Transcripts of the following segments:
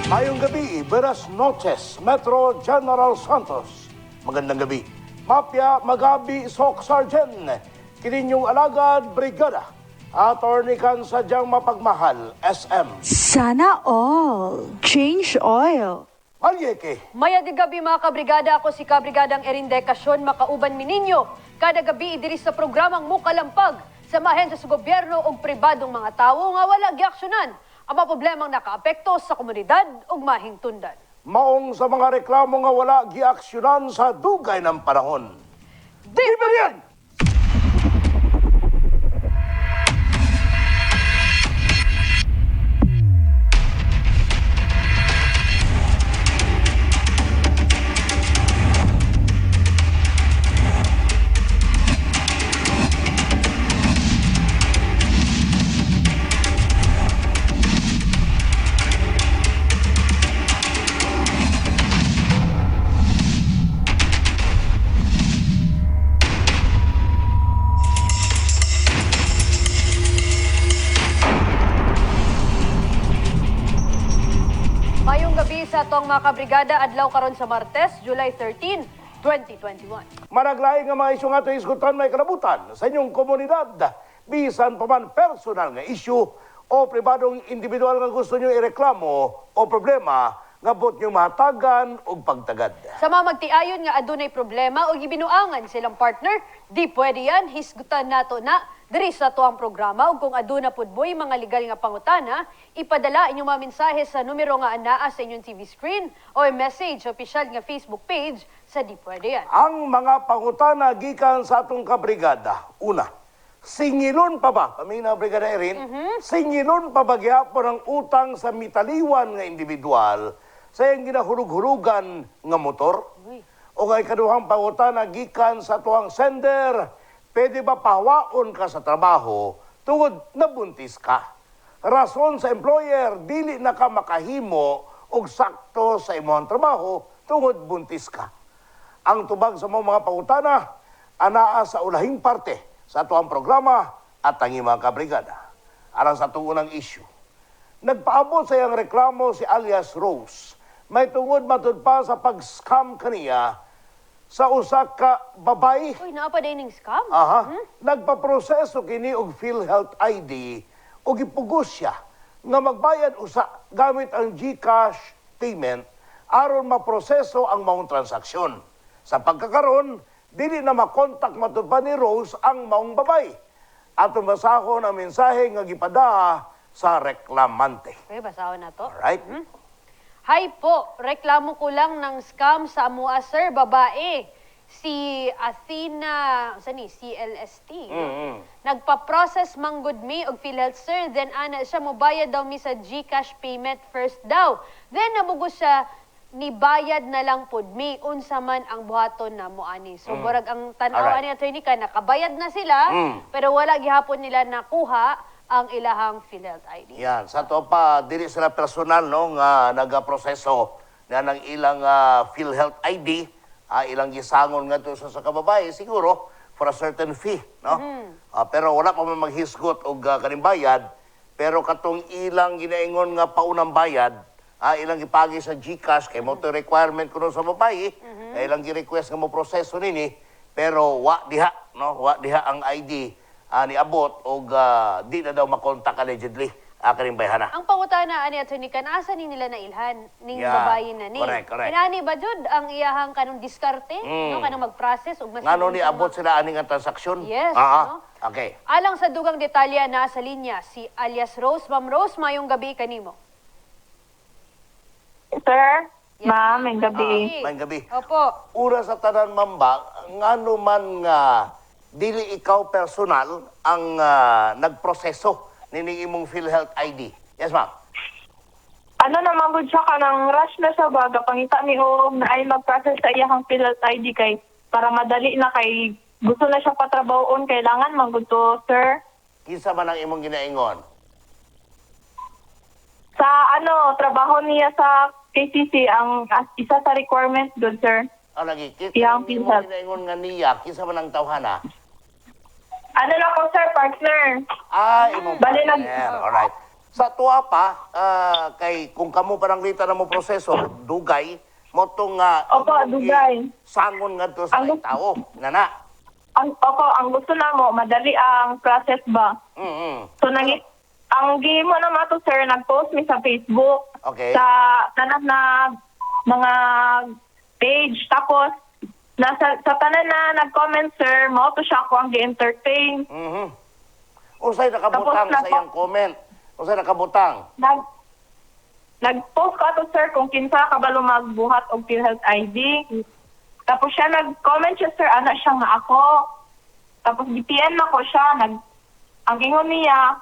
Mayong gabi, Buenas noches, Metro General Santos. Magandang gabi. Mafia Magabi Sok Sergeant, kininyong alagad, Brigada. Attorney kan sadyang mapagmahal, SM. Sana all. Change oil. Malyeke. Maya di gabi mga kabrigada, ako si Kabrigadang Erindekasyon, makauban mi ninyo. Kada gabi idiri sa programang Mukalampag, samahen sa gobyerno o pribadong mga tao nga wala giaksyonan ang mga problemang nakaapekto sa komunidad ug mahingtundan. Maong sa mga reklamo nga wala giaksyonan sa dugay ng panahon. Di ba yan? Mayong gabi sa atong mga kabrigada, adlaw karon sa Martes, July 13, 2021. Managlaing nga mga isyu nga ito isgutan may kalabutan sa inyong komunidad. Bisan pa man personal nga isyu o pribadong individual nga gusto nyo ireklamo o problema nga bot nyo mahatagan o pagtagad. Sa mga magtiayon nga adunay problema o gibinuangan silang partner, di pwede yan, hisgutan nato na diri sa tuang programa ug kung aduna pud boy mga legal nga pangutana, ipadala inyong mga mensahe sa numero nga anaa sa inyong TV screen o message sa official nga Facebook page sa Di Pwede Yan. Ang mga pangutana gikan sa atong kabrigada. Una, singilon pa ba, kami na brigada Erin, singilon pa ba gyapon ang utang sa mitaliwan nga individual sa iyang ginahurug-hurugan nga motor? Uy. O kay kaduhang pangutana gikan sa tuang sender, pwede ba pahawaon ka sa trabaho tungod nabuntis ka? Rason sa employer, dili na ka makahimo og sakto sa imong trabaho tungod buntis ka. Ang tubag sa mga pangutana, anaa sa ulahing parte sa atuang programa at ang mga kabrigada. Alang sa tungunang issue. Nagpaabot sa iyang reklamo si alias Rose. May tungod matud pa sa pag-scam kaniya sa usa ka babay. Uy, naapa dining scam? Aha. Nagpaproseso kini og PhilHealth ID o gipugos siya nga magbayad usa gamit ang GCash payment aron maproseso ang maong transaksyon. Sa pagkakaroon, dili na makontak matud pa ni Rose ang maong babay. Atong basahon ang mensahe nga gipada sa reklamante. Okay, basahon na to. Alright? Hi po, reklamo ko lang ng scam sa amua sir, babae. Si Athena, saan CLST. Nagpa-process manggod mi og PhilHealth sir, then ana siya mobayad daw mi sa GCash payment first daw. Then nabugos siya ni bayad na lang pod mi unsa man ang buhaton na mo ani. So burag ang tan-aw Alright. ani attorney ka nakabayad na sila, pero wala gihapon nila nakuha ang ilahang PhilHealth ID. Yan, sa to pa, dili sila personal, no, nga nagaproseso na ng ilang PhilHealth ID, ilang gisangon nga to sa kababae, siguro, for a certain fee, no? Pero wala pa man maghisgot og kanimbayad, pero katong ilang ginaingon nga paunang bayad, ilang ipagi sa GCash, kay mo to requirement kuno sa babae, kay ilang gi-request nga mo proseso nini, pero wa diha, no? Wa diha ang ID ni abot o di na daw makontak allegedly kaning bayhana. Ang pangutana ani attorney kan asa ni nila nailhan ning Yeah, babae na ni. correct. Inani ba jud ang iyahang kanong diskarte no kanang mag-process ug mas Ngano ni abot sila aning nga transaksyon? Yes, Ah, no? okay. Alang sa dugang detalye na sa linya si alias Rose. Ma'am Rose, mayong gabi kanimo. Sir, Yes, ma'am, may gabi. May gabi. Opo. Ura sa tanan mamba, ngano man nga dili ikaw personal ang nagproseso nining imong PhilHealth ID. Yes, ma'am. Ano naman po siya ka ng rush na sa baga, pangita ni Om na ay mag-process sa iyang PhilHealth ID kay para madali na kay gusto na siya patrabahoon, kailangan maggusto, sir. Kinsa man ang imong ginaingon? Sa trabaho niya sa KCC, ang isa sa requirement doon, sir. Lagi, kinsa Iyang ang imong PhilHealth. ginaingon nga niya, kinsa man ang tawhana? Ano na po, sir, partner? Imong Bali, partner. Alright. Sa tuwa pa, kay kung kamo parang lita na mo proseso, dugay, mo tong Opo, dugay. sangon nga to sa Ang- tao. Nana. Ang gusto na mo, madali ang process ba? Mm-mm. So, ang game mo naman to, sir, nag-post mi sa Facebook, Okay. sa tanan na mga page. Tapos, sa tanan na nag-comment, sir, mo to siya ako ang gi-entertain. Mhm. Usay nakabutang Tapos sa iyang comment. Usay nakabutang. Nag-post ko ato, sir, kung kinsa ka ba magbuhat og PhilHealth ID. Tapos siya nag-comment siya, sir, ana siya nga ako. Tapos GPN na ko siya, ang ingon niya,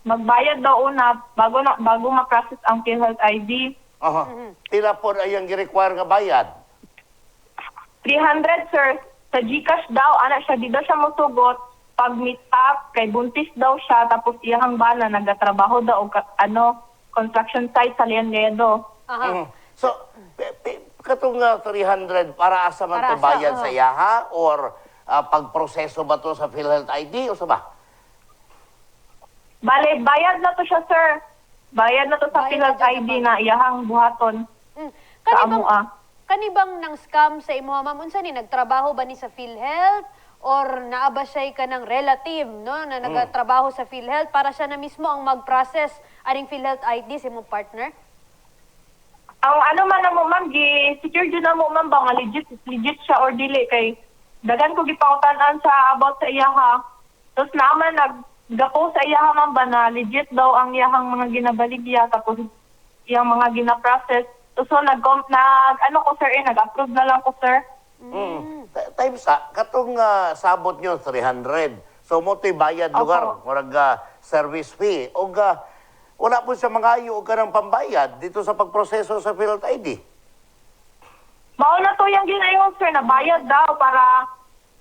magbayad daw una bago ma-process ang PhilHealth ID. Aha. Pila po ayang gi-require nga bayad. 300, sir. Sa GCash daw, ana siya, di daw siya mosugot. Pag meet up, kay buntis daw siya, tapos iyang bana, nagatrabaho daw, construction site sa Liendedo. Aha. Mhm. So, katong 300 para asa man Para to bayad asa, sa yaha or pagproseso ba to sa PhilHealth ID o sa ba? Bale, bayad na to siya, sir. Bayad na to sa Bayad PhilHealth na ID siya, na iyahang buhaton Mm. sa Kanibang, AMUA. kanibang nang scam sa imo, ma'am? Unsa ni nagtrabaho ba ni sa PhilHealth or naaba siya ka ng relative no na nagatrabaho sa PhilHealth para siya na mismo ang mag-process aning PhilHealth ID sa imong partner? Ang ano man na mo, ma'am, secure dyan na mo, ma'am, ba nga legit siya or dili kay dagan ko gipangutanan sa about sa iyaha. Tapos naman naggapo sa iyaha, ma'am, ba na legit daw ang iyahang mga ginabaligya tapos iyang mga gina-process. So, ano ko, sir, nag-approve na lang ko, sir. Time sa, katong sabot nyo, 300. So, mo to'y bayad lugar, murag service fee. O wala po sa mga ayo ka ng pambayad dito sa pagproseso sa PhilHealth ID. Mauna to yung ginayon, sir, na bayad daw para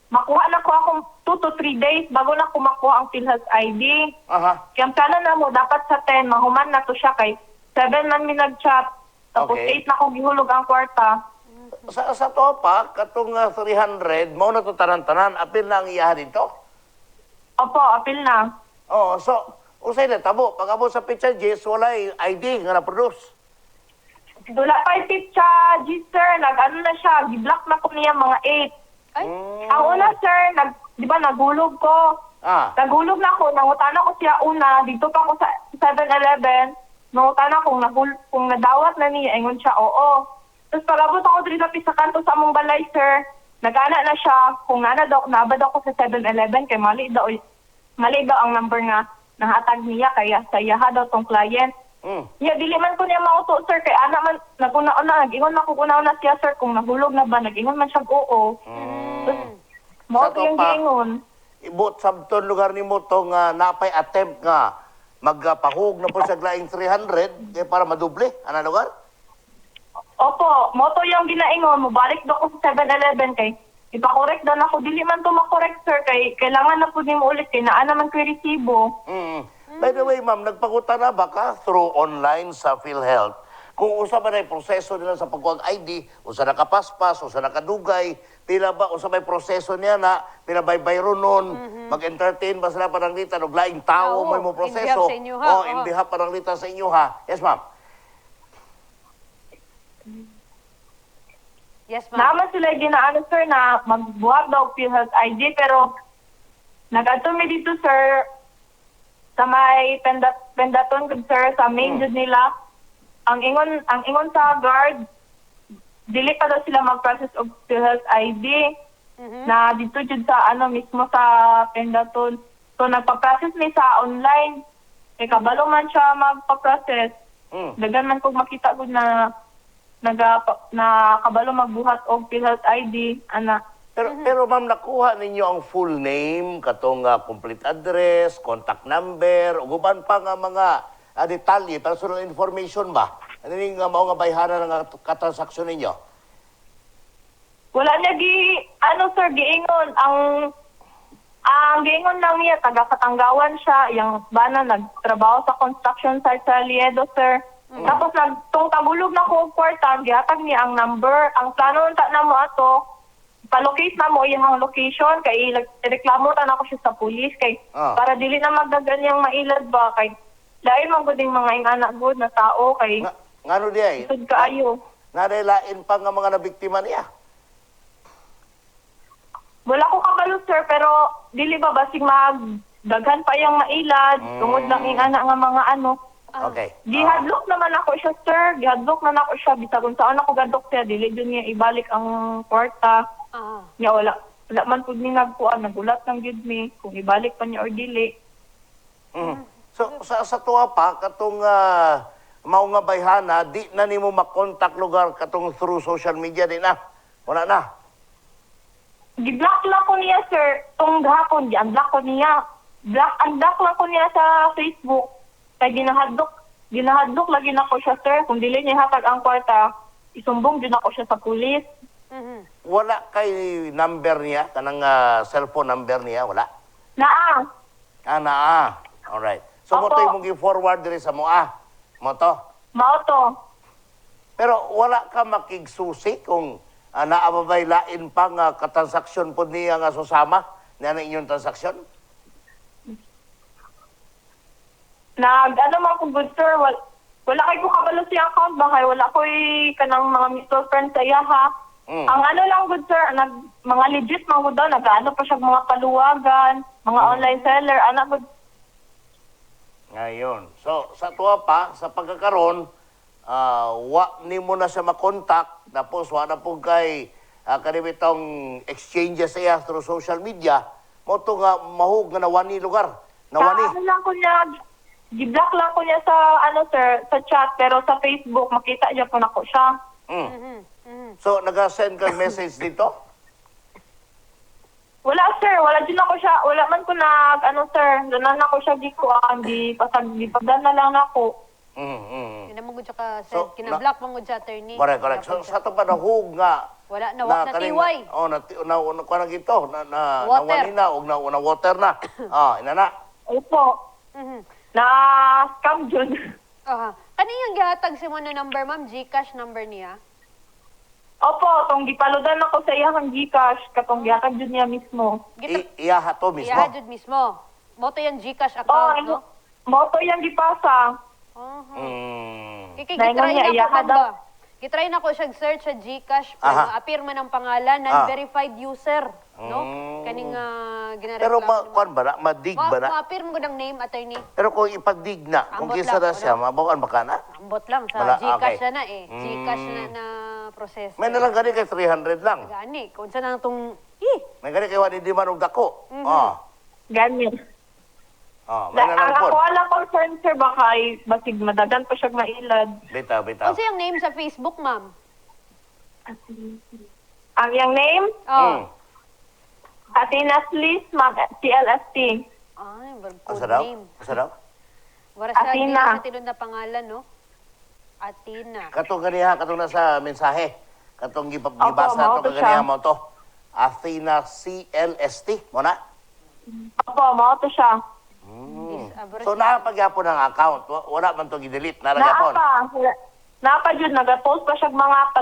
makuha na ko akong 2 to 3 days bago na ko makuha ang PhilHealth ID. Aha. Kaya sana na mo, dapat sa 10, mahuman na to siya kay 7 man mi nag-chat. Tapos Okay. 8 na ko gihulog ang kwarta. Sa to pa, katong 300, mo na to tanan-tanan, apil na ang iyaha dito. Opo, apil na. Oh, so, usay na tabo. Pag abo sa picture, Jess, walay ID nga na-produce. Dula pa yung siya, sir, nag-ano na siya, gi-block na ko niya mga 8. Ay, Ang una, sir, di ba, naghulog ko. Naghulog na ako, nangutana ko siya una, dito pa ako sa 7-Eleven, nangutana kung nadawat na niya, ingon siya, oo. Tapos palabot ako dito sa kanto sa among balay, sir, nag-ana na siya, kung nabad ako sa 7-Eleven, kay mali daw ang number nga nahatag niya, kaya sa iyaha daw tong client. Ya, dili man ko niya mauto, sir, kay ana man, nag-una, nag-ingon na ko una siya, sir, kung nahulog na ba, nag-ingon man siya, oo. Mo Sa ko yung to pa, giingon. Ibot sabton lugar ni mo tong napay attempt nga magpahug na po sa laing 300 kaya para maduble. Ano lugar? Opo, moto yung ginaingon, mubalik daw ko sa 7-Eleven kay ipakorek daw na ako. Dili man to makorek, sir, kay kailangan na po niyo ulit kay naa naman ko resibo. By the way, ma'am, nagpakuta na ba ka through online sa PhilHealth? Kung usa ba na yung proseso nila sa pagkuha ID, usa nakapaspas, usa nakadugay, pila ba, usa may proseso niya na pinabaybayro nun, mag-entertain ba sila paranglitan, o laing tao Oo, may mo in behalf proseso. sa inyo, ha? O, in behalf paranglitan sa inyo, ha? Yes, ma'am. yes, ma'am. Naman sila ginaano, sir, na magbuhat daw PhilHealth ID, pero nag-ato mi dito, sir, sa may pendaton, sir, sa main jud nila. Ang ingon sa guard, dili pa daw sila mag-process og PhilHealth ID na dito jud sa mismo sa pendaton. So nagpa-process mi sa online. Kay kabalo man siya magpa-process. Dagan man kog makita gud na kabalo magbuhat og PhilHealth ID ana. Pero ma'am, nakuha ninyo ang full name, katong complete address, contact number, o guban pa nga mga detalye, personal information ba? Ano yung mao nga bayhanan ng katransaksyon ninyo? Wala niya sir, giingon. Ang giingon lang niya, taga-Katanggawan siya, yung bana nagtrabaho sa construction site sa Liedo, sir. Tapos tong tagulog na ko kwarta, gihatag niya ang number. Ang plano unta na mo ato, pa-locate na mo yung location, kay reklamo ta na ko siya sa pulis, kay para dili na magdagan yung mailad ba, kay Dahil man gud mga ingana gud na tao kay Ngano di ay? sud kaayo. Nadailain pa nga mga nabiktima niya. Wala ko kabalo sir pero dili ba basig magdaghan pa yung mailad tungod lang ingana nga mga ano. Okay. Gihadlok naman ako siya sir, gihadlok na ako siya bisag kung saan ako gadok siya dili jud niya ibalik ang kwarta. Nya wala man pud ni nagkuan nagulat ng gid mi kung ibalik pa niya or dili. So sa tuwa pa katong mao nga bayhana di na nimo makontak lugar katong through social media din na. Wala na. Gi-block lang ko niya sir tong gahapon gi-unblock ko niya. Unblock lang ko niya sa Facebook. Kay ginahadlok lagi na ko siya sir kung dili niya hatag ang kwarta isumbong din ako siya sa pulis. Wala kay number niya kanang cellphone number niya wala. Naa. Naa. Alright. So mo Opo. to imong gi-forward diri sa moa. Mo to. Mao to. Pero wala ka makigsusi kung naababay lain pa nga katransaksyon po niya nga susama na inyong transaksyon? Ano man kung good sir, wala kay ko kabalo sa account ba kay wala ko'y kanang mga mutual friends sa iya ha. Ang ano lang good sir, mga legit mga good daw, nag-ano pa siya mga paluwagan, mga online seller, anak good. Ngayon. So, sa tuwa pa, sa pagkakaroon, wa ni mo na siya makontak, tapos wa na po kay kanibitong exchanges siya through social media, mo to nga mahug nga nawani lugar. Nawani. Ano lang ko niya, gi-block lang ko niya sa ano sir, sa chat, pero sa Facebook, makita niya po na ko siya. So, nag-send kang message dito? Wala sir, wala din ako siya, wala man ko sir, danan ako siya di ko, di pagdana lang ako. Mm-hmm. Yun naman gud siya ka So, kinablock man gud sa attorney. Correct. So, sa ito pa nahug nga, Wala na, wala na tiway. kuha na gito, Water. nawani na, o na water na. Ina na. Opo, na scam dyan. Kaniyang gihatag si mo na number, ma'am? Gcash number niya? Opo, tong gipaludan ako sa iyang Gcash, katong gihatag dyan niya mismo. Iyaha to mismo. Ihajud mismo. Moto yung Gcash Oh, account, no? moto yung gipasa. Kiki, Dahil gitry nga na niya, ko iyaha ba? Gitry na ko siya search sa Gcash, pero appear man ang pangalan, non-verified user, no? Kaning Pero ginareklamo. kuan ba na? Madig ba na? Ma-appear mo ng name, attorney. Pero kung ipadig na, kung Ambot kisa lang, na siya, mabawan ba ka na? Ambot lang, sa Wala, Gcash okay. na Gcash na process. May nalang gani kay 300 lang. Gani, kung saan na itong, May gani kay wani di man og dako. Ganyan. May nalang Ang po. ako lang concern sir, baka basig madagan pa siya mailad. Bitaw. Kung yung name sa Facebook, ma'am? Ang yung name, Athena Slis, CLST. Ay, good Asa daw? name. Asa daw? Wala siya, hindi Athena. na tinod na pangalan, no? Athena. Katong ganiha, katong nasa mensahe. Katong gibasa mao to to ganiha siya. mo to. Athena CLST mo na. Opo, mao to siya. So nakapagyapon ang account. Wala man to gi-delete, nalagapon. Napa jud nagapost pa siya mga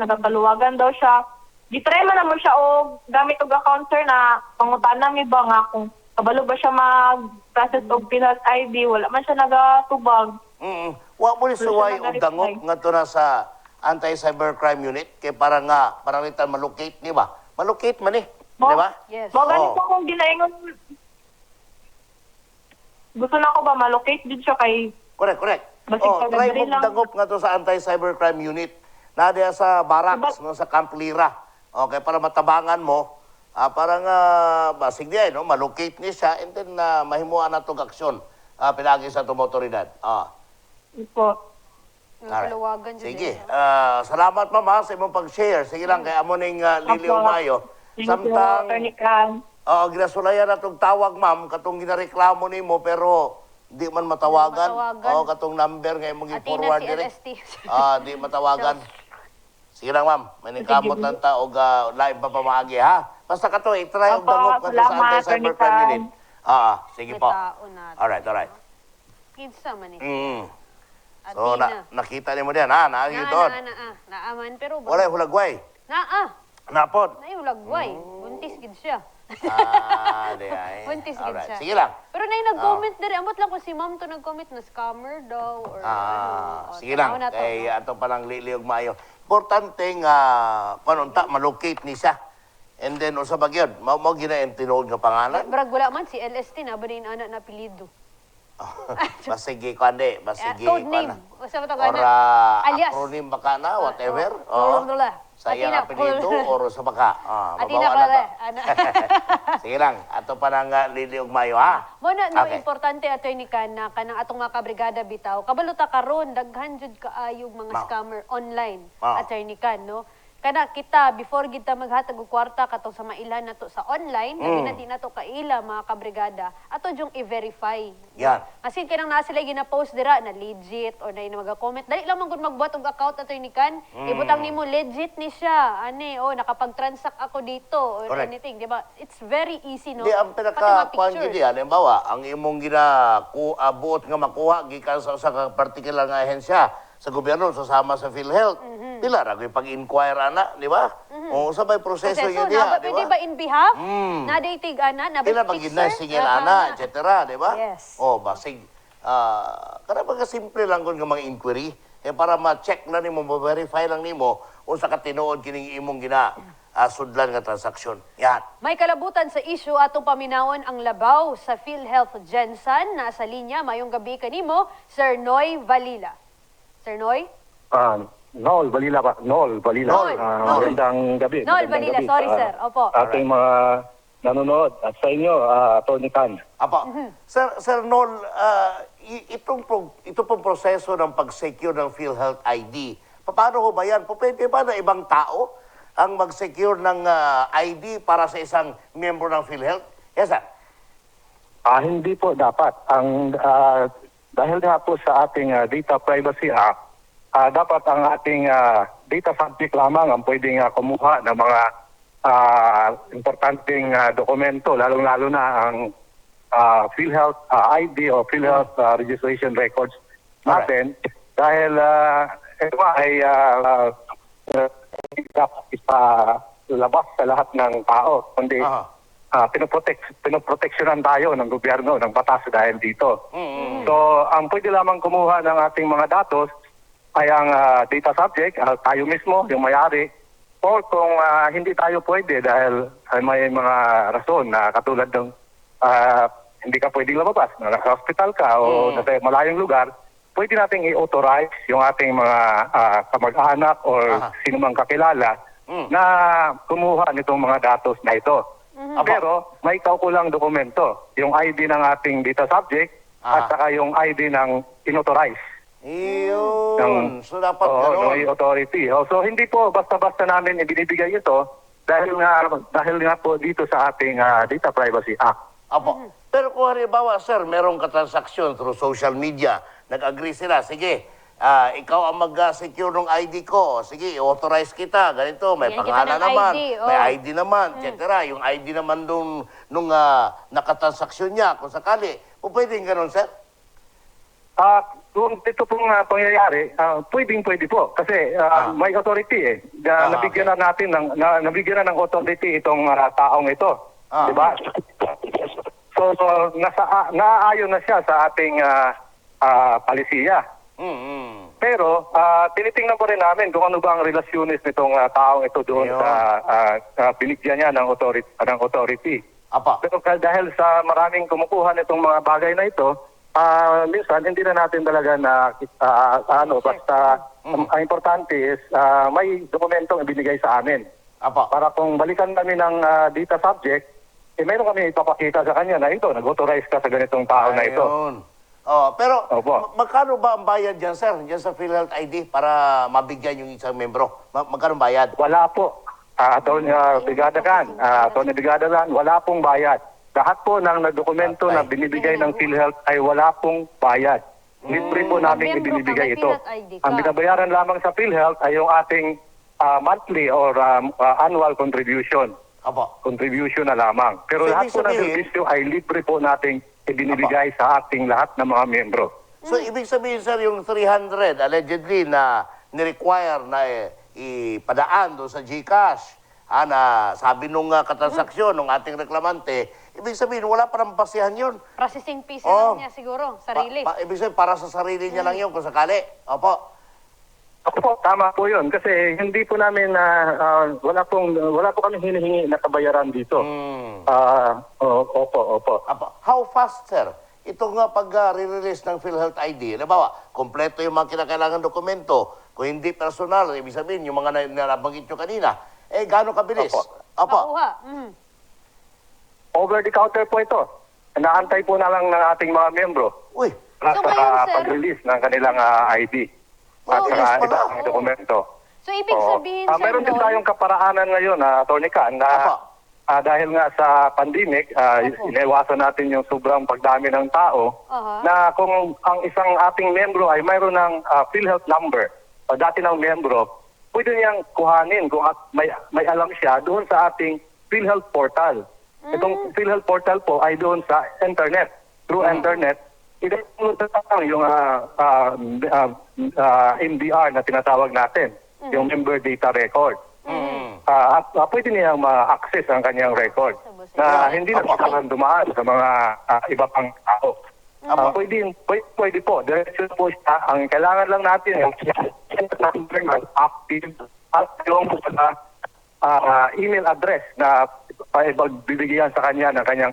nagapaluwagan daw siya. Gitry man naman siya og gamit og account sir na pangutana mi ba nga kung kabalo ba siya mag-process og Pilas ID, wala man siya nagatubag. Wa mo ni suway Wala og siya dangop nag-reply. nga to na sa Anti-Cybercrime Unit kay para ritan malocate ni ba? Malocate man ni, di ba? Yes. Mo ganito kung ginaingon gusto na ko ba malocate din siya kay Correct. Basig Try pag-agree mo lang. dangop nga to sa Anti-Cybercrime Unit. Na diya sa barracks, no, sa Camp Lira. Okay, para matabangan mo, para nga, basig diya, no, malocate ni siya, and then mahimuan na itong aksyon. Pinagi sa itong motoridad. po. Alright. Paluwagan dyan. Sige. Salamat, mama, sa imong pag-share. Sige lang, kay Amoning Lili Opo. Umayo. Thank you, Attorney Kran. Ginasulayan na itong tawag, ma'am, katong ginareklamo ni mo, pero di man matawagan. Matawagan. Katong number nga imong Athena i-forward dire. CLST. Di matawagan. Sige lang, ma'am. May kamot ng taog live pa pamagi, ha? Basta ka to, i-try og Opo, dangop ka to sa salamat, Anti-Cybercrime Atty. Unit. Sige May po. tao natin. Alright. Kids naman eh. So, Athena. nakita niyo mo diyan, ha? Nakikita. Naaman, pero Wala yung hulagway. Naa. Napod. Naulagway. Buntis gid siya. Di ay. Buntis gid Alright, siya. sige lang. Pero nay nag-comment diri, ambot lang ko si ma'am to nag-comment na scammer daw or ano. Sige lang. tanaw na to, Kay no? ato palang liliog maayo. Importante nga panunta malocate ni siya. And then usa ba gyud, mao gina tinuod nga pangalan. Brag wala man si LST na ba din anak na apelyido. Basigi kuande, basigi Code name. Basta ba to Or alias. acronym baka na, whatever. Oh, Sa iyang apelido or sa baka. Atina Mabawa pala. na to. Sige lang, ato pa nang liliog mayo, ha? Mo na no Okay. importante attorney na kanang atong mga kabrigada bitaw. Kabaluta karon daghan jud kaayog mga Mao. scammer online. Mao. Attorney kan no. Kana kita before kita maghatag og kwarta katong sa mailan nato sa online, labi na di nato kaila mga kabrigada, ato jung i-verify. Yan. Asin kanang naa sila gina-post dira na legit or na mag-comment. Dali lang man gud magbuhat og account attorney kan. Ibutang nimo legit ni siya. Ani nakapag-transact ako dito or Correct. anything, di ba? It's very easy no. Di ang Pati mga pinaka-kuan pictures. gid halimbawa, ang imong buot nga makuha gikan sa particular nga ahensya sa gobyerno susama sa PhilHealth. Pila ra gyud pag-inquire ana, di ba? O sabay proseso yun na ba di pwede ba? ba in behalf? Na dating ana na Pila ba pag na singil ana, et cetera, di ba? Yes. O basig kana ba simple lang kun nga mga inquiry para ma-check na nimo, ma-verify lang nimo unsa ka tinuod kining imong sudlan nga transaksyon. Yan. May kalabutan sa issue atong paminawon ang labaw sa PhilHealth Gensan. Nasa linya, mayong gabi kanimo, Sir Noy Valila. Sir Noy? Noel Balila pa. Noel Balila. Noel. Magandang gabi. Noel Magandang Balila, gabi sorry sa sir. Opo. Ating mga nanonood at sa inyo, Tony Khan. Apa. Sir Nol, ito pong proseso ng pag-secure ng PhilHealth ID, paano ho ba yan? Pwede ba na ibang tao ang mag-secure ng ID para sa isang miyembro ng PhilHealth? Yes, sir. Hindi po dapat. Dahil nga po sa ating Data Privacy Act, dapat ang ating data subject lamang ang pwedeng kumuha ng mga importanteng dokumento, lalong-lalo na ang PhilHealth ID o PhilHealth registration records natin. Dahil ito nga ay dapat ipalabas sa lahat ng tao, kundi pinoproteksyonan tayo ng gobyerno, ng batas dahil dito. So, ang pwede lamang kumuha ng ating mga datos ay ang data subject, tayo mismo, yung may-ari, o kung hindi tayo pwede dahil may mga rason na katulad ng hindi ka pwedeng lumabas, nasa hospital ka o nasa malayong lugar, pwede nating i-authorize yung ating mga kamag-anak or sinumang kakilala na kumuha nitong mga datos na ito. Pero may kaukulang dokumento, yung ID ng ating data subject at saka yung ID ng inauthorize. Iyon. So, dapat May authority. So, hindi po basta-basta namin ibinibigay ito dahil nga po dito sa ating Data Privacy Act. Apo. Pero kung halimbawa, sir, merong katransaksyon through social media, nag-agree sila, sige, ikaw ang mag-secure ng ID ko. Sige, authorize kita. Ganito, may Bigyan kita pangalan ng naman, ID, may ID naman, etc. Yung ID naman nung nakatransaksyon niya, kung sakali. O pwedeng ganun, sir? Kung ito pong pangyayari, pwede po. Kasi may authority eh. Nabigyan na natin nabigyan na ng authority itong taong ito. Di ba? So naayon na siya sa ating palisiya. Pero tinitingnan pa rin namin kung ano ba ang relasyones nitong taong ito doon sa binigyan niya ng authority. Apa. Pero dahil sa maraming kumukuha nitong mga bagay na ito, minsan hindi na natin talaga na basta ang importante is may dokumentong ibinigay sa amin. Apa. Para kung balikan kami ng data subject, meron kami ipapakita sa kanya na ito, nag-authorize ka sa ganitong tao na ito. Ayun. Pero magkano ba ang bayad dyan, sir? Dyan sa PhilHealth ID para mabigyan yung isang membro? Magkano bayad? Wala po. Tony Brigada Kan, wala pong bayad. Lahat po ng dokumento na binibigay ng PhilHealth ay wala pong bayad. Libre po namin Membro ka, ibinibigay may ito. PhilHealth ID ka. Ang binabayaran lamang sa PhilHealth ay yung ating monthly or annual contribution. Apo. Contribution na lamang. Pero So, lahat ibig po ng sabihin- servisyo ay libre po nating ibinibigay sa ating lahat ng mga membro. So, ibig sabihin, sir, yung 300 allegedly na ni-require na ipadaan doon sa GCash, na sabi nung katransaksyon ng ating reklamante, ibig sabihin, wala parang basihan yun. Processing fee Oo. lang niya siguro, sarili. Ibig sabihin, para sa sarili niya lang yun kung sakali. Opo. Opo, tama po yun. Kasi hindi po namin, wala po kami hinihingi na kabayaran dito. Opo. How fast, sir? Ito nga pag-re-release ng PhilHealth ID, halimbawa, kompleto yung mga kinakailangan dokumento. Kung hindi personal, ibig sabihin, yung mga nabanggit nyo kanina, gaano kabilis? Opo. Makuha. Over the counter po ito. Naantay po na lang ng ating mga membro Uy, para So sa ngayon, sir? pag-release ng kanilang ID at Oh, saka yes pala. ibang dokumento. So, ibig Oo. sabihin, Sir Meron din Nol, tayong kaparaanan ngayon, Atty. Khan, na Opo. dahil nga sa pandemic, iniwasan natin yung sobrang pagdami ng tao, Aha. na kung ang isang ating membro ay mayroon ng PhilHealth number, o dati ng membro, pwede niyang kuhanin kung may alam siya doon sa ating PhilHealth portal. Itong PhilHealth portal po ay doon sa internet. Through internet, i-download na lang yung MDR na tinatawag natin, yung member data record. At pwede niyang ma-access ang kanyang record na hindi na kailangan dumaan sa mga iba pang tao. Pwede po. Diretso po siya. Ang kailangan lang natin yung active at yung email address na pagbibigyan sa kanya ng kanyang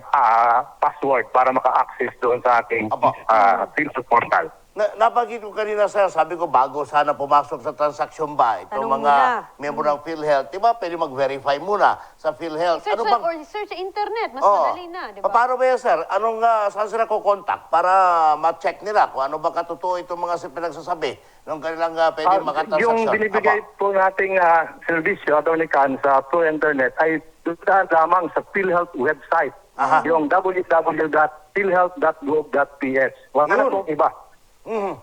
password para maka-access doon sa ating Apo. PhilHealth portal. Nabanggit ko kanina, sir, sabi ko bago sana pumasok sa transaksyon ba itong Tanong mga muna. member ng PhilHealth, di ba pwede mag-verify muna sa PhilHealth? search, or search sa internet, mas Oo. madali na, di ba? Paano ba yan, sir? Anong, saan sila kukontak para ma-check nila kung ano ba katotoo itong mga pinagsasabi ng kanilang pwede makatransaksyon? Yung binibigay po nating servisyo, Atty. Khan, sa through internet ay doon lamang sa PhilHealth website. Aha. Yung www.philhealth.gov.ph. Wala na Yun. pong iba.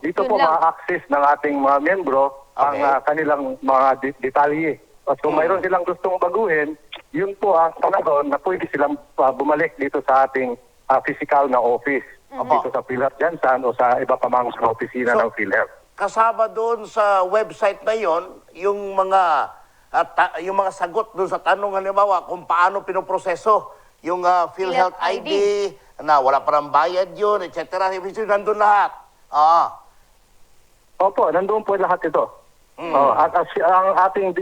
Dito Yun po lang. ma-access ng ating mga membro ang Okay. kanilang mga detalye. At kung mayroon silang gustong baguhin, yun po ang panahon na pwede silang bumalik dito sa ating physical na office. Dito sa PhilHealth Jansan o sa iba pa mga opisina ng PhilHealth. Kasama doon sa website na yon yung mga yung mga sagot doon sa tanong, halimbawa kung paano pinoproseso yung PhilHealth PhilHealth ID, na wala parang bayad yun, etc. Ibig sabihin, nandun lahat. Opo, nandoon po lahat ito. At ang ating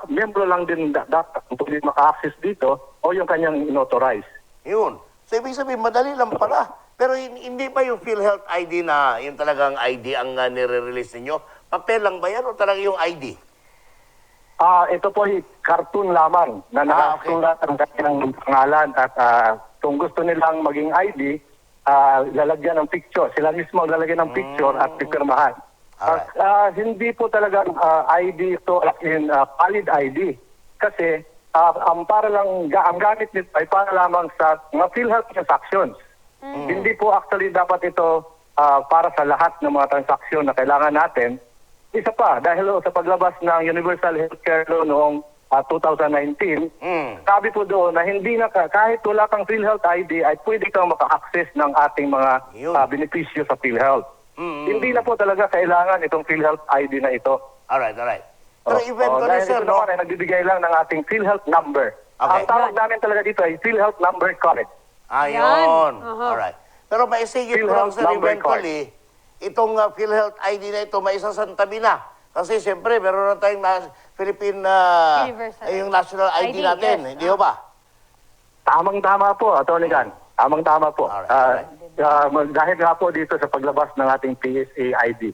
membro lang din dapat pwede maka-access dito o yung kanyang inauthorize. Yun. So, ibig sabihin, madali lang pala. Pero hindi ba yung PhilHealth ID na yung talagang ID ang nire-release ninyo? Papel lang ba yan o talaga yung ID? Ito po ay cartoon lamang na nakasulat ang kanyang pangalan at kung gusto nilang maging ID, lalagyan ng picture. Sila mismo ang lalagyan ng picture at pipirmahan. Alright. Hindi po talagang ID ito as in valid ID. Kasi ang gamit nito ay para lamang sa mga PhilHealth transactions. Hindi po actually dapat ito para sa lahat ng mga transaksyon na kailangan natin. Isa pa, dahil sa paglabas ng Universal Healthcare Law noong 2019, sabi po doon na hindi na kahit wala kang PhilHealth ID ay pwede kang maka-access ng ating mga Yun. benepisyo sa PhilHealth. Hindi na po talaga kailangan itong PhilHealth ID na ito. Alright. Pero eventually, dahil sir, ito naman ay nagbibigay lang ng ating PhilHealth number. Okay. Ang tawag namin talaga dito ay PhilHealth number card. Ayun. Aha. Alright. Pero maisigit ko lang, PhilHealth sir, number eventually, itong PhilHealth ID na ito, may isasantabi na. Kasi siyempre, meron na tayong Philippine, Universal yung national ID, ID, natin. yes. Hindi ho ba? Tamang-tama po, Atty. Khan. Tamang-tama po. Alright. Dahil nga po dito sa paglabas ng ating PSA ID.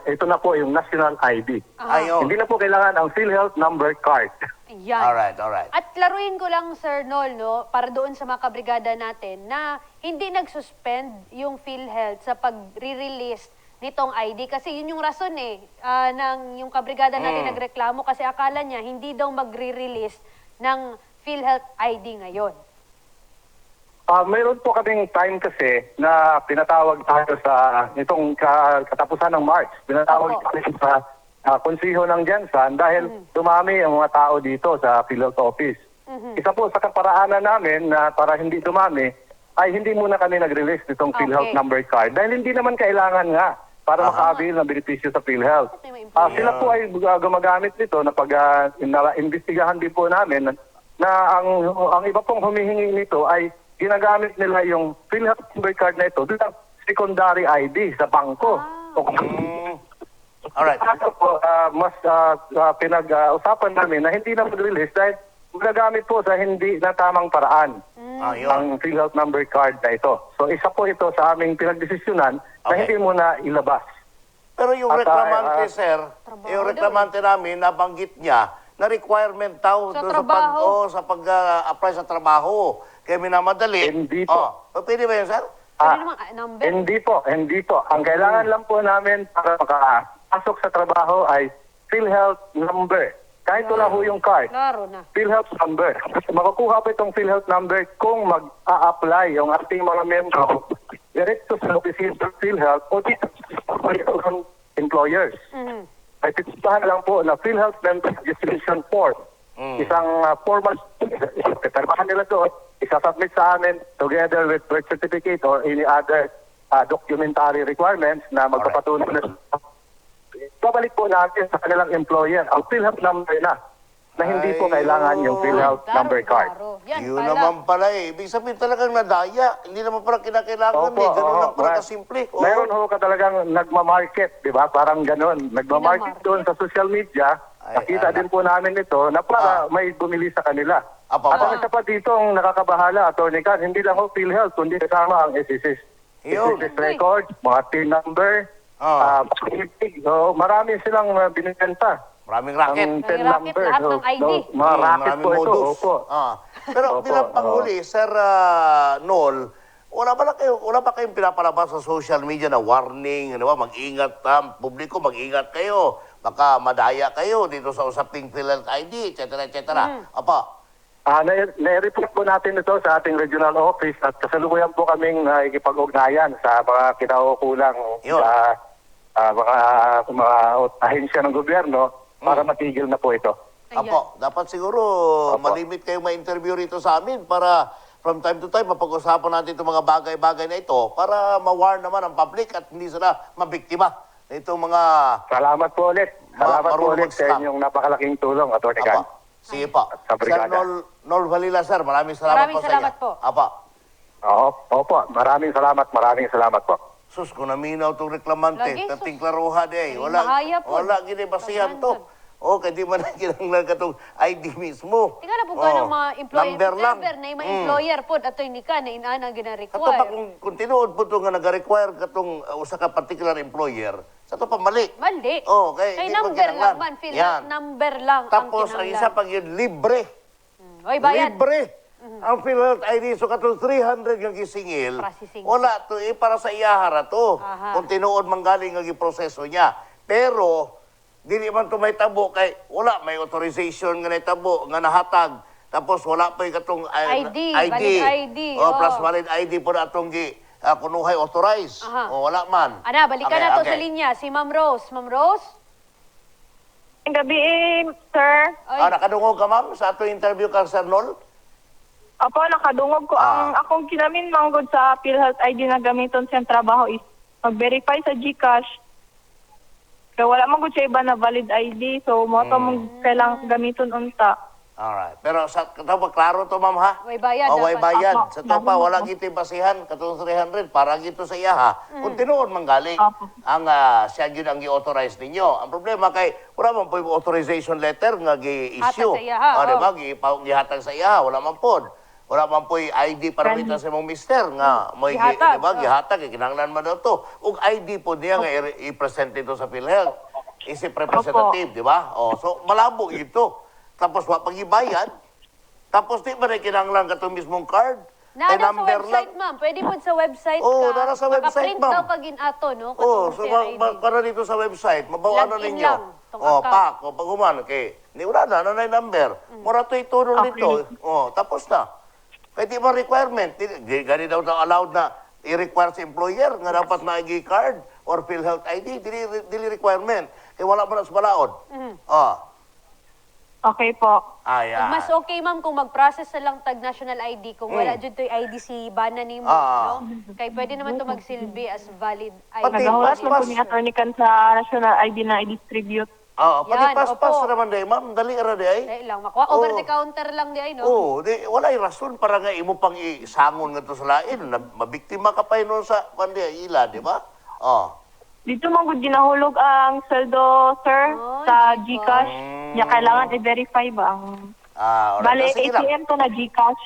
Ito na po yung national ID. Ayun. Hindi na po kailangan ang PhilHealth number card. Yan. Alright. At laruin ko lang, Sir Nol, no, para doon sa mga kabrigada natin, na hindi nag-suspend yung PhilHealth sa pag-re-release nitong ID. Kasi yun yung rason ng yung kabrigada natin nagreklamo kasi akala niya hindi daw mag-re-release ng PhilHealth ID ngayon. Mayroon po kaming time kasi na pinatawag tayo sa itong katapusan ng March. Pinatawag Opo. tayo sa konsiho ng Jansan dahil dumami ang mga tao dito sa PhilHealth office. Isa po sa kaparaanan namin na para hindi dumami ay hindi muna kami nag-release nitong Okay. PhilHealth number card dahil hindi naman kailangan nga para Aha. maka-avail ng benepisyo sa PhilHealth. Ito yung Sila po ay gumagamit nito na pag imbestigahan din po namin na ang iba pong humihingi nito ay ginagamit nila yung PhilHealth number card na ito bilang secondary ID sa bangko. Alright. Kaso po, mas pinag-usapan namin na hindi na mag-release dahil magagamit po sa hindi na tamang paraan Yun. ang PhilHealth number card na ito. So isa po ito sa aming pinagdesisyonan na Okay. hindi muna ilabas. Pero yung At, reklamante, sir, Trabaho yung daw reklamante namin, nabanggit niya na requirement daw Sa doon trabaho. sa pag-apply sa trabaho. Kaya minamadali. Hindi po. Pwede ba yun, sir? Pwede namang number. Hindi po. Ang kailangan lang po namin para makapasok sa trabaho ay PhilHealth number. Kahit wala ho yung card. Klaro na. PhilHealth number. Makukuha po itong PhilHealth number kung mag-a-apply yung ating mga membro diretso sa opisina ng PhilHealth o dito sa employers. Ay titubahan lang po na PhilHealth member registration form. Isang formal, ipapermahan nila doon, isasubmit sa amin together with birth certificate or any other documentary requirements na magpapatunay na babalik po natin sa kanilang employer ang PhilHealth number na hindi po kailangan yung PhilHealth number card. Yan Yun pala. naman pala eh. Ibig sabihin talagang nadaya. Hindi naman pala kinakailangan eh. Ganun lang pala kasimple. Oo. Meron ho ka talagang nagmamarket, di ba? Parang ganun. Nagmamarket doon sa social media. Ay, Nakita din po namin ito na para may bumili sa kanila. Apa. At ang isa pa dito ang nakakabahala, Atty. Khan, hindi lang ho PhilHealth, kundi kasama ang SSS. Yun. SSS record, mga PIN number, marami silang binibenta. Maraming racket. Ang May PIN racket, number. lahat ng ID. Mga racket Maraming po ito. modus. Opo. Pero Opo, bilang panghuli, Sir Nol, wala ba kayong pinapalabas sa social media na warning, ano ba, mag-ingat, publiko, mag-ingat kayo. Baka madaya kayo dito sa usaping PhilHealth ID, etc. etc. Apa? Na-report po natin ito sa ating regional office at kasalukuyan po kaming ikipag-ugnayan sa mga kinaukulang Yun. sa mga ahensya ng gobyerno para matigil na po ito. Ayan. Apo, dapat siguro Apo. malimit kayong ma-interview rito sa amin para from time to time mapag-usapan natin itong mga bagay-bagay na ito para ma-warn naman ang public at hindi sila mabiktima na itong mga... Salamat po ulit. Salamat po marunong ulit sa mag-scam. inyong napakalaking tulong, Atty. Khan. Apa. Sige pa. Sa Sir brigada. Nol Valila, sir, maraming salamat Maraming po salamat sa po. inyo. Apa. Opo, maraming salamat po. Sus, kung naminaw itong reklamante, Lagi, sus. tating klaruhan eh. Ay, mahaya po. Wala ginibasihan to. Okay, di man na kinanglan ka itong ID mismo. Tingnan na po ka ng mga employer. Number lang. Number na yung mga employer po. Ato ni ka na inaana Kato pa gina-require. kung tinuod po ito nga nag-require katong usa ka particular employer, sa ito pa mali. Mali. Oh, kay Kay di mo number kinanglan. lang man. Yan. PhilHealth number lang Tapos ang ang isa pag yun, libre. Oy, bayad. Libre. Ang PhilHealth ID, so katong 300 nga gisingil, Processing. wala to, para sa iyahara to. Aha. Kung tinuod manggaling nga proseso niya. Pero, dili man to may tabo kay wala may authorization nga tabo nga nahatag. Tapos wala pa yung katong ID, valid ID, plus oh. valid ID po na atong kunuhay authorized. Aha. O wala man. Ana, balikan Okay, na to okay. sa linya. Si Ma'am Rose. Ma'am Rose? Ang gabi, sir. Oy. Nakadungog ka ma'am sa atong interview kang Sir Nol? Opo, nakadungog ko. Ang akong kinamin manggod sa PhilHealth ID na gamiton sa trabaho is mag-verify sa GCash. Kaya wala man gud siya iba na valid ID. So, mo to mong kailangan gamiton unta. Alright. Pero sa katawa, klaro to ma'am ha? Way bayad O, way dapat. bayad. Apo. Sa topa, wala gito basihan. Katong 300, para gito sa iya ha. Kung tinuod manggaling, Apo. ang siya yun ang i-authorize ninyo. Ang problema kay, wala man po yung authorization letter nga gi-issue. Hatag sa iya, ha? O, di Oh. ba? Gihatag sa iya ha. Wala man po. Wala man po yung ID para mita sa mong mister nga. May, Gihatag, di ba? oh. Gihatag. Kinanglan man daw to. Ug ID po niya nga i-present ito sa PhilHealth. Isip representative, di ba? O, so, malabo ito. Tapos, pag-ibayad, tapos di ba na kinanglan ka itong mismong card? Ay, Nada sa number website, ma'am. Pwede po sa website Oo, ka. nara sa website, Makaprint ma'am. daw kagin ato, no? Oh, Katong so sa ID. para dito sa website, mabawanan Log in ninyo. lang, tong Oh, account. pak, o pag human, kay, ni wala na yung number. Mura to itulong Okay. dito. Oh, tapos na. Kaya di ba requirement? Gani daw allowed na i-require sa employer nga dapat na IG card or PhilHealth ID. Dili requirement. Kaya wala man sa balaod. Ah. Okay po. Ayan. Mas okay, ma'am, kung mag-process na lang tag national ID, kung wala dyan to'y ID si Bana ni mo, Ah. no? Kaya pwede naman to magsilbi as valid ID. Pati Nagahulat pas- man po ni Atty. Kan sa national ID na i-distribute. Pati Yan, pas-pas opo. naman day, ma'am. Dali ra day. Dahil lang, makuha. Over the counter lang di ay, no? Oo, di, wala yung rason para nga imo pang isangon nga to sa lain. Na, mabiktima ka pa yun sa kundi ila, di ba? Oh. Dito man gud ginahulog ang sweldo, sir, Oh, sa GCash. GCash. Ya kailangan i-verify ba ang Alright. bale Sige lang. ATM to na GCash.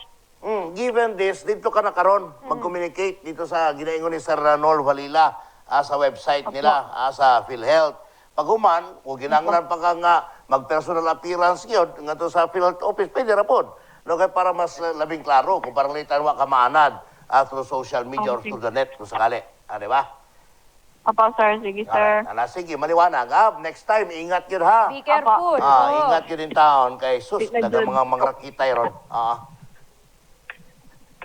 Given this, dito ka na karon mag-communicate dito sa ginaingon ni Sir Ranol Valila sa website nila, sa PhilHealth. Pag human, kung ginanglan pa ka nga mag-personal appearance yun, nga to sa PhilHealth office, pwede ra po. No, kaya para mas labing klaro, kung parang litan wa ka maanad through social media or through the net, kung sakali. Di ba? Apo, sir. Sige, sir. Sige, maliwanag. Next time, ingat yun ha. Be careful. Ingat yun in town kay sus, Tignan dagang dun. mga mangrakita yun.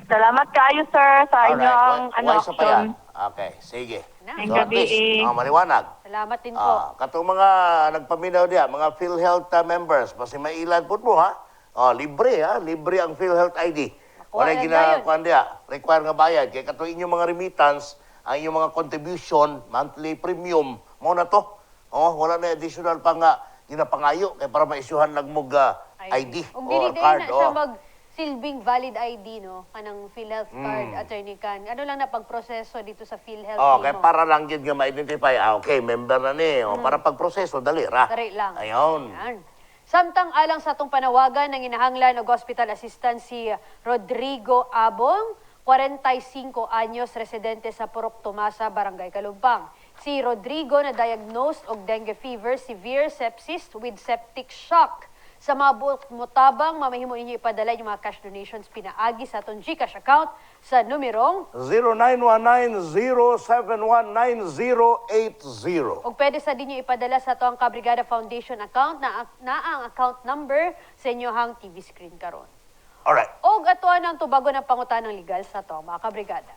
Salamat kayo, sir, sa inyong Wise pa yan. action. Okay, sige. Ang So at gabi, least, maliwanag. Salamat din po. Katong mga nagpaminaw diya, mga PhilHealth members, basi mailan po mo ha. Libre ha, libre ang PhilHealth ID. Wala yan ginakuan diya, require nga bayad. Kaya katong inyong mga remittance, ang inyong mga contribution, monthly premium, mo na to. Wala na additional pa nga ginapangayo kaya para maisyuhan lang mo ID Kung or dili card. na siya magsilbing valid ID, no? Kanang PhilHealth card, Attorney Kan. Ano lang na pagproseso dito sa PhilHealth Okay, nimo. para lang yun nga ma-identify. Okay, member na ni. Para pagproseso, dali ra. Dali lang. Ayun. Yan. Samtang alang sa atong panawagan ng inahanglan og hospital assistant si Rodrigo Abong, 45 anyos, residente sa Purok Tomasa, Barangay Kalumpang. Si Rodrigo na diagnosed og dengue fever, severe sepsis with septic shock. Sa mga mutabang, mamahimo ninyo ipadala yung mga cash donations pinaagi sa atong GCash account sa numerong 0919-0719080. o pwede sa dinyo ipadala sa atong Kabrigada Foundation account na ang account number sa inyohang TV screen karon. Alright. O atuan ang tubago ng pangutanang legal sa to, mga kabrigada.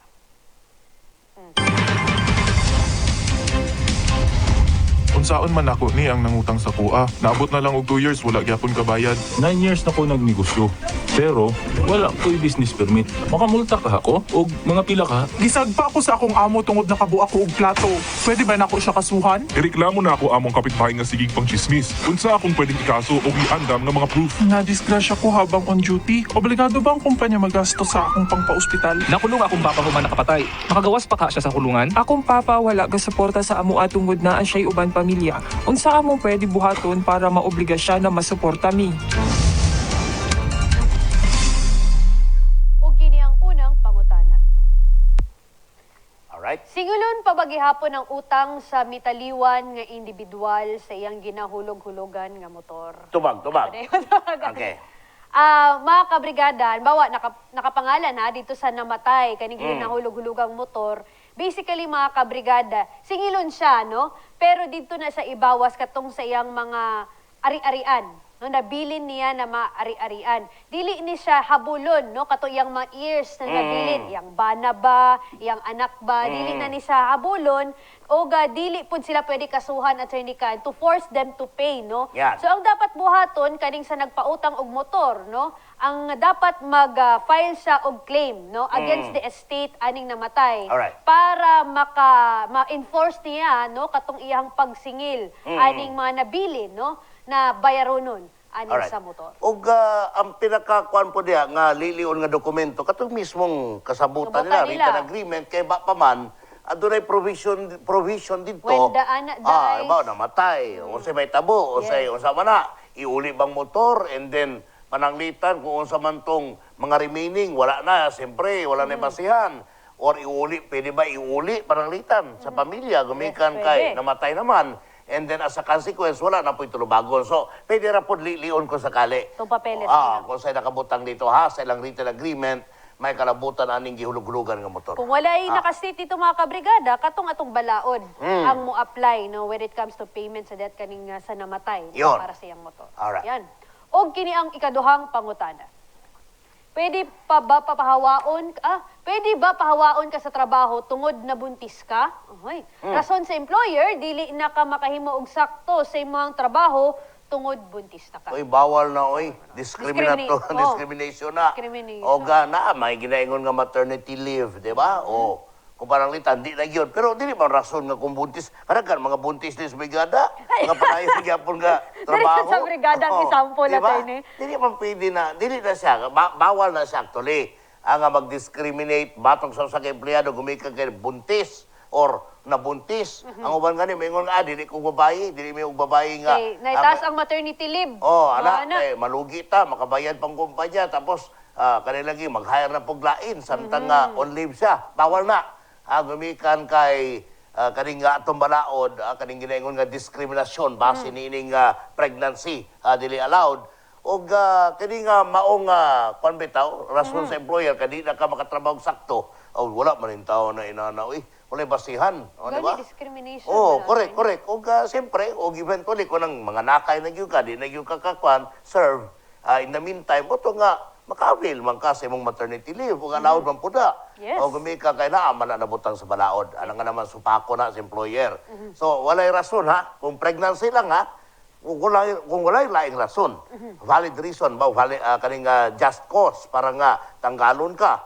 Unsaon man ako ni ang nangutang sa kuha. Naabot na lang og 2 years, wala gyapon kabayad. 9 years na ko nagnegosyo. Pero wala ko'y business permit. Makamulta ka ako o mga pila ka. Gisagpa ako sa akong amo tungod nakabuo ako og plato. Pwede ba nako siya kasuhan? Ireklamo na ako among kapitbahay nga sigig pang chismis. Unsa akong pwedeng ikaso o iandam nga mga proof. Nadisgrasya ko habang on duty. Obligado ba ang kumpanya magastos sa akong pangpa-ospital? Nakulong akong papa human nakapatay. Makagawas pa ka siya sa kulungan. Akong papa wala gasuporta sa amo atungod na siya'y uban pamilya. Unsa amo pwede buhaton para maobliga siya na masuporta mi? O kini ang unang pangutana. Alright. Singulon pabagihapon ang utang sa mitaliwan nga individual sa iyang ginahulog-hulugan nga motor. Tubag. Okay. Mga kabrigada, halimbawa, nakapangalan dito sa namatay, kaning ginahulog-hulugang motor. Basically, mga kabrigada, singilon siya, no? Pero dito na sa ibawas katong sa iyang mga ari-arian. No, nabilin niya na mga ari-arian. Dili ni siya habulon, no? Kato iyang mga ears na nabilin. Iyang bana ba, iyang anak ba, dili na ni siya habulon. O dili po sila pwede kasuhan at Kan to force them to pay, no? Yan. So, ang dapat buhaton, kaning sa nagpautang og motor, no? Ang dapat mag-file siya og claim, no? Against the estate aning namatay. Alright. Para ma-enforce niya, no? Katong iyang pagsingil aning mga nabili, no? Na bayaronon aning Alright. sa motor. Og ang pinakakuan po diya nga lilion nga dokumento katong mismong kasabutan Kasabutan nila, nila. written agreement kay ba pa man adunay provision didto. When the anak dies. Ibaw namatay, unsay may tabo, unsay unsa man na, iuli bang motor and then pananglitan kung unsa man tong mga remaining wala na, siyempre wala na basihan. Or iuli, pwede ba iuli pananglitan sa pamilya gumikan Yes, kay pwede. namatay naman. And then as a consequence, wala na po itulubagon. So, pwede na po lilion ko sakali. Itong papeles nila. Kung sa'yo nakabutang dito sa ilang written agreement, may kalabutan aning gihulog-hulugan ng motor. Kung wala nakastate dito mga kabrigada, katong atong balaod ang mo apply, no, when it comes to payment sa debt kaning sa namatay, no, Yun. para sa iyang motor. Alright. Yan. Og kini ang ikaduhang pangutana. Pwede ba pahawaon ka sa trabaho tungod na buntis ka? Rason sa employer, dili na ka makahimo og sakto sa imong trabaho tungod buntis na ka. Oy, bawal na, oy. Discriminate. Discrimination na. Discrimination. O na, may ginaingon nga maternity leave, di ba? O, kung parang litan, di na yun. Pero di ba rason nga kung buntis, kanagan, mga buntis din sa brigada, mga panayon gyapon nga trabaho. sa brigada ang Oo, example, di ba? attorney. Dili man pwede na, dili na siya, bawal na siya actually. Ang mag-discriminate, batong sa empleyado, gumikan kay buntis or nabuntis. Ang uban gani, may nga, dili ko babae, dili may babae nga. Okay, naitaas ang maternity leave. Anak, malugi ta, makabayad pang kumpanya, tapos kanilagi mag-hire na puglain, samtang on leave siya. Bawal na. Gumikan kay kaning atong balaod, kaning ginaingon nga diskriminasyon base niining pregnancy, dili allowed. O kani nga maong kwan bitaw, rason sa employer, kadi na ka makatrabaho sakto, wala man yung tao na inanaw, wala basihan. O, Gani, diba? discrimination. Oh, wala, correct. O siyempre, o eventually, kung nang mga nakay na ka, di na ka kakwan, serve. In the meantime, o nga, maka-avail man ka sa imong maternity leave, o allowed man po na. Yes. O gumika kay na, man na nabutang sa balaod. Ano nga naman, supako na sa employer. So, walay rason ha. Kung pregnancy lang ha, kung walay laing rason, valid reason ba, valid, kaning just cause, para nga tanggalon ka,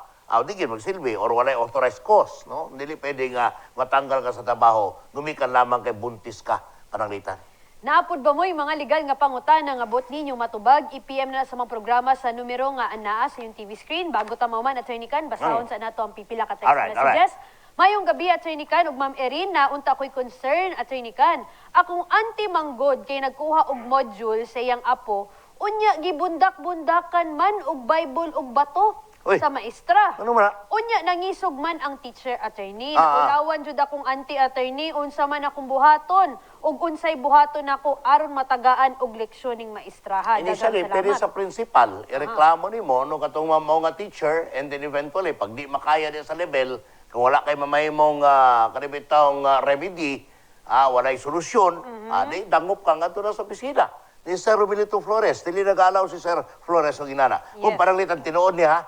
di magsilbi, or walay authorized cause, no? Dili pwede nga matanggal ka sa trabaho, gumikan lamang kay buntis ka, pananglitan. Naapod ba mo yung mga legal nga pangutana nga bot ninyong matubag? I-PM na sa mga programa sa numero nga anaa sa yung TV screen. Bago tamaw man, Attorney Can, basahon sa nato ang pipila ka text messages. Mayong gabi, Attorney Can, ug Ma'am Erin, na unta ko'y concern, Attorney Can. Akong anti-manggod kay nagkuha og module sa iyang apo, unya gibundak-bundakan man og Bible og bato Uy, sa maestra. ano man na? Unya nangisog man ang teacher, Attorney. Nakulawan jud akong anti-attorney, unsa man akong buhaton ug unsay buhaton nako aron matagaan og leksyon ning maestrahan. Initially, Daghang pwede salamat. sa principal, ireklamo ni mo, no katong mao nga teacher, and then eventually, pag di makaya din sa level, kung wala kay mamahimong kanibitang remedy, walay solusyon, di dangup ka nga na sa opisina. Ni Sir Rubilito Flores, dili nag-alaw si Sir Flores o ginana. Kung parang litan tinuod niya,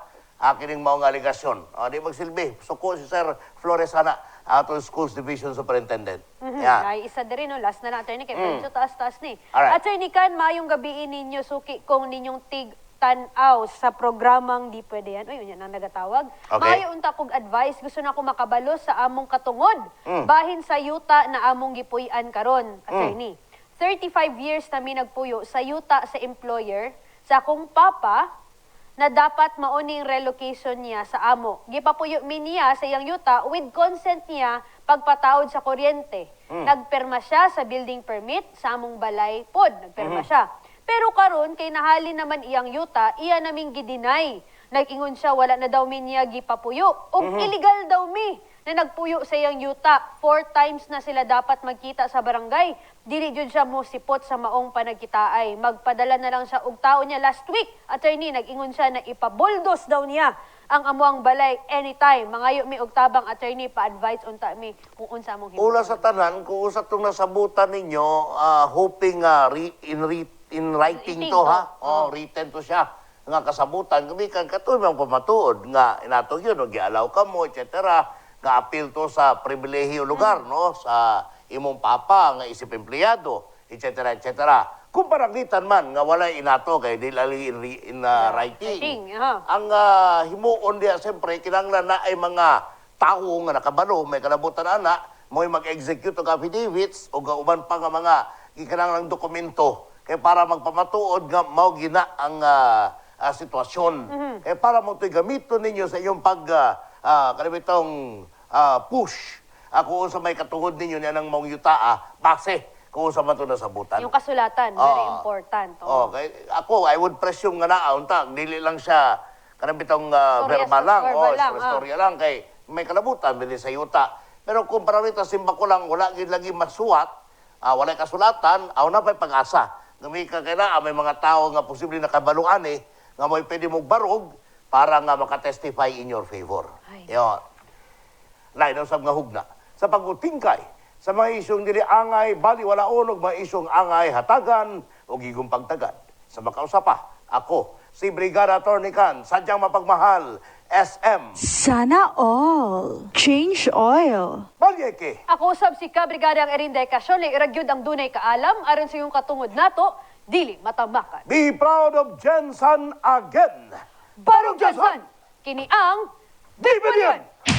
kining mao nga aligasyon. Di magsilbi, suko si Sir Flores sana, ato Schools Division Superintendent. Yeah. Ay, isa din no, last na lang, Attorney, kay medyo taas-taas ni. Alright. Attorney Can, mayong gabi ninyo, suki kung ninyong tanaw sa programang Di Pwede Yan. Uy, yun ang nagatawag. Okay. Mayo unta kong advice, gusto na ako makabalo sa among katungod. Bahin sa yuta na among gipuy-an karon, Attorney. 35 years na mi nagpuyo sa yuta sa employer, sa akong papa, na dapat mauning relocation niya sa amo. Gipapuyo mi niya sa iyang yuta with consent niya pagpataod sa kuryente. Nagperma siya sa building permit sa among balay pod. Nagperma siya. Pero karon kay nahali naman iyang yuta, iya naming gidinay. Nag-ingon siya wala na daw mi niya gipapuyo. Ug illegal daw mi na nagpuyo sa iyang yuta. 4 times na sila dapat magkita sa barangay. Dili jud siya mo sipot sa maong panagkitaay. Magpadala na lang siya og tao niya last week. Attorney, nag-ingon siya na ipabuldos daw niya ang amuang balay anytime. Mangayo mi og tabang, Attorney, pa-advise unta mi kung unsa among Ula sa tanan, kung usa itong nasabutan ninyo, hoping in writing to ha, written to siya, nga kasabutan, kumikan katoy mang pamatuod, nga inatong yun, gialaw ka mo, etc., nga appeal to sa pribilehiyo lugar, no, sa imong papa, nga isip empleyado, etc., etc. Kung paragitan man, nga wala inato, kay di lali in writing. Ang himuon diya, siyempre, kinanglan na ay mga tao nga nakabalo, may kalabutan ana, mo'y mag-execute og affidavits o uban pa nga mga ikanang dokumento kay para magpamatuod nga mao gina ang sitwasyon. Kay para mo ito'y gamiton ninyo sa iyong kanibitong push. Kung sa may katungod ninyo niya ng mga yutaa, base kung sa man ito nasabutan. Yung kasulatan, very important. Okay. Ako, I would presume nga unta, dili lang siya kanibitong verbal lang, storya lang, kay may kalabutan, bili sa yuta. Pero kung parang simba ko lang, wala lagi masuwat, wala kasulatan, na pa'y pag-asa. Gumika kaya na, may mga tao nga posibleng nakabaluan nga may pwede mong barog para nga makatestify in your favor. Yun. Lain ang sab nga hugna. Sa pag-utingkay, sa mga isyong dili angay, baliwalaon, o mga isyong angay, hatagan, o gigong pagtagad. Sa makausapa, ako, si Brigada Attorney Can, sadyang mapagmahal, SM. Sana all. Change oil. Balyeke. Ako usab si Kabrigadang Erin de Casole, iragyod ang dunay kaalam, aron sa iyong katungod nato, dili matamakan. Be proud of Jensen again. Barong Jensen, kini ang Dividend!